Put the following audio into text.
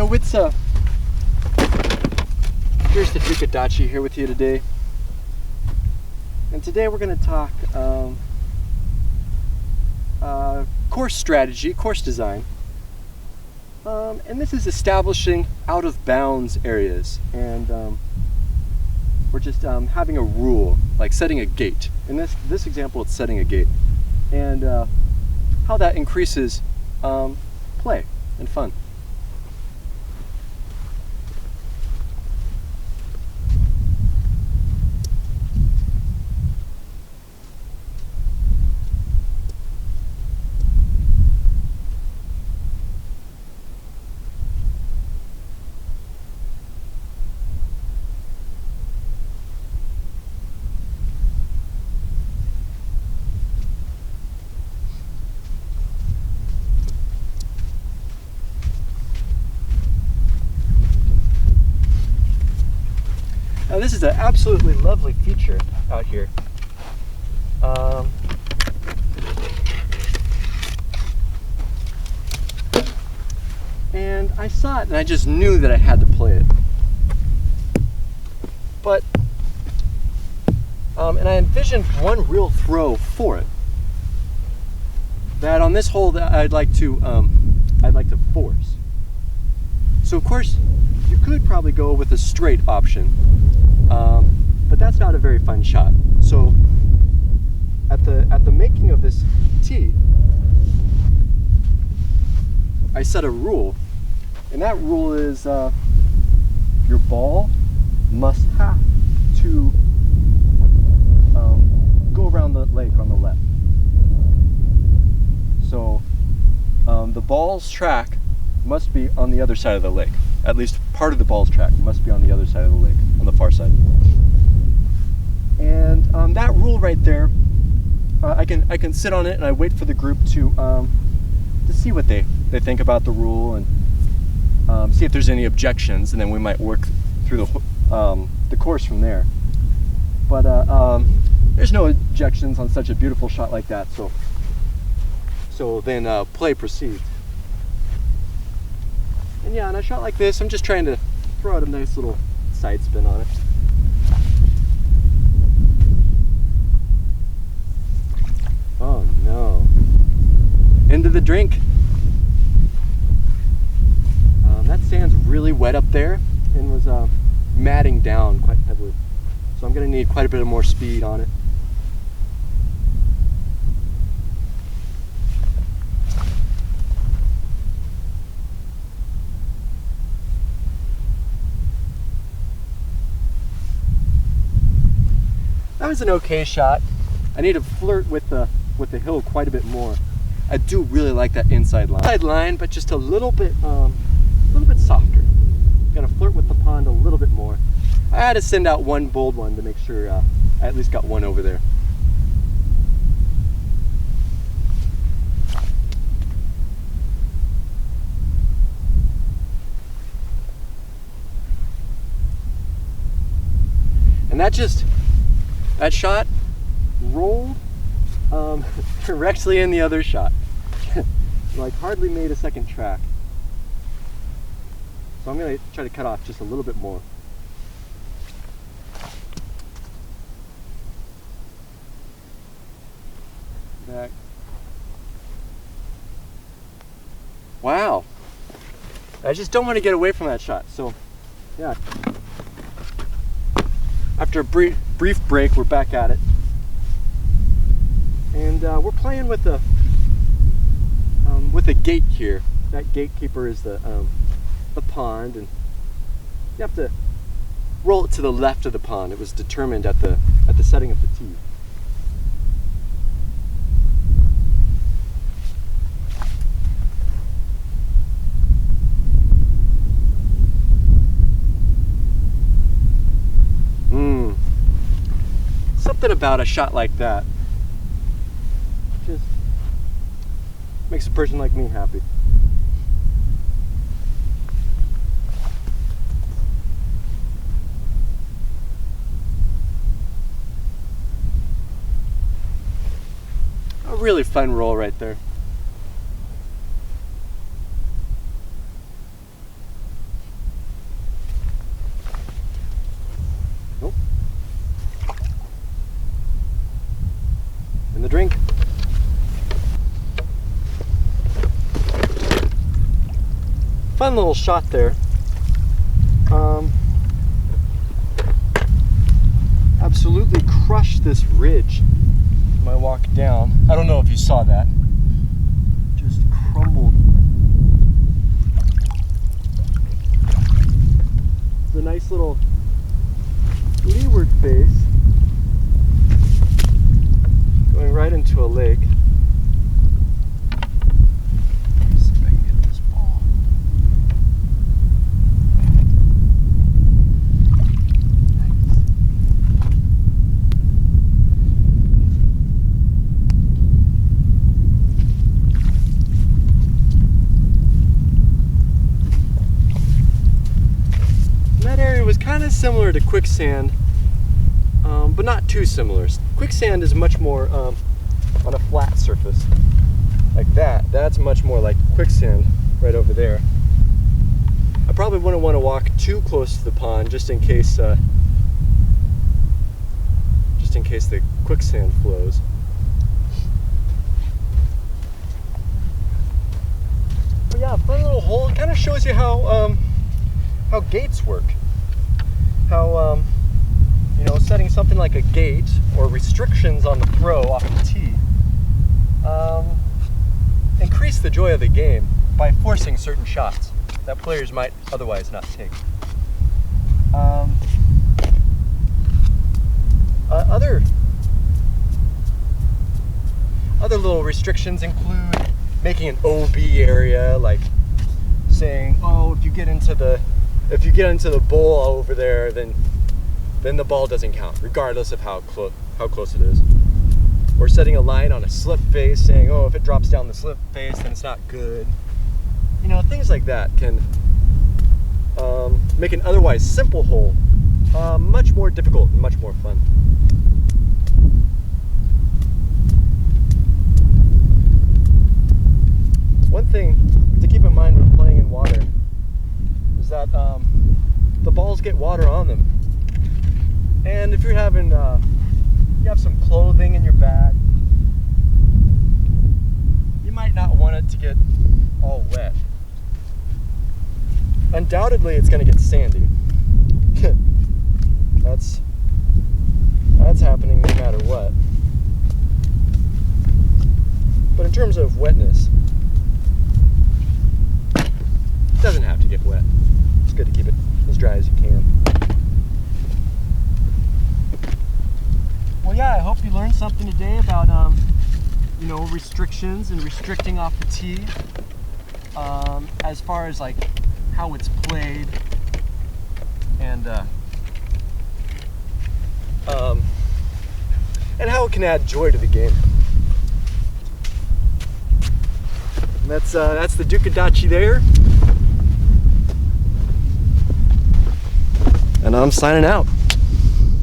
Yo, what's up? Here's TheDukeo'Docce here with you today. And today we're going to talk course strategy, course design. And this is establishing out of bounds areas. And we're just having a rule, like setting a gate. In this example, it's setting a gate. And how that increases play and fun. Now this is an absolutely lovely feature out here. And I saw it and I just knew that I had to play it. But, and I envisioned one real throw for it. That on this hole that I'd like to force. So of course, you could probably go with a straight option. But that's not a very fun shot. So at the making of this tee, I set a rule, and that rule is your ball must have to go around the lake on the left. So the ball's track must be on the other side of the lake. At least part of the ball's track must be on the other side of the lake, on the far side. And that rule right there, I can sit on it and I wait for the group to see what they think about the rule and see if there's any objections, and then we might work through the course from there. But there's no objections on such a beautiful shot like that, so then play proceeds. And yeah, on a shot like this, I'm just trying to throw out a nice little side spin on it. Oh no. Into the drink. That sand's really wet up there and was matting down quite heavily. So I'm going to need quite a bit of more speed on it. That was an okay shot. I need to flirt with the hill quite a bit more. I do really like that inside line, but just a little bit softer. Gotta flirt with the pond a little bit more. I had to send out one bold one to make sure I at least got one over there. And that shot rolled directly in the other shot. Like hardly made a second track. So I'm going to try to cut off just a little bit more. Back. Wow. I just don't want to get away from that shot. So yeah. After a brief break, we're back at it. And we're playing with a gate here. That gatekeeper is the pond, and you have to roll it to the left of the pond. It was determined at the setting of the tee. Something about a shot like that just makes a person like me happy. A really fun roll right there. fun little shot there. Absolutely crushed this ridge my walk down. I don't know if you saw that. Just crumbled. It's a nice little leeward face going right into a lake. Let's see if I can get this ball. That area was kind of similar to quicksand, but not too similar. Quicksand is much more on a flat surface like that. That's much more like quicksand right over there. I probably wouldn't want to walk too close to the pond just in case the quicksand flows. But yeah, fun little hole. It kind of shows you how gates work. How you know, setting something like a gate or restrictions on the throw off the tee increase the joy of the game by forcing certain shots that players might otherwise not take. Other little restrictions include making an OB area, like saying, oh, if you get into the bowl over there, then the ball doesn't count, regardless of how close it is. Or setting a line on a slip face, saying, oh, if it drops down the slip face, then it's not good. You know, things like that can make an otherwise simple hole much more difficult and much more fun. One thing to keep in mind when playing in water is that the balls get water on them. And if you're having, you have some clothing in your bag, you might not want it to get all wet. Undoubtedly, it's going to get sandy. That's happening no matter what. But in terms of wetness, it doesn't have to get wet. It's good to keep it as dry as you can. Well, yeah, I hope you learned something today about, you know, restrictions and restricting off the tee, as far as like how it's played, and how it can add joy to the game. And that's the TheDukeo'Docce there, and I'm signing out.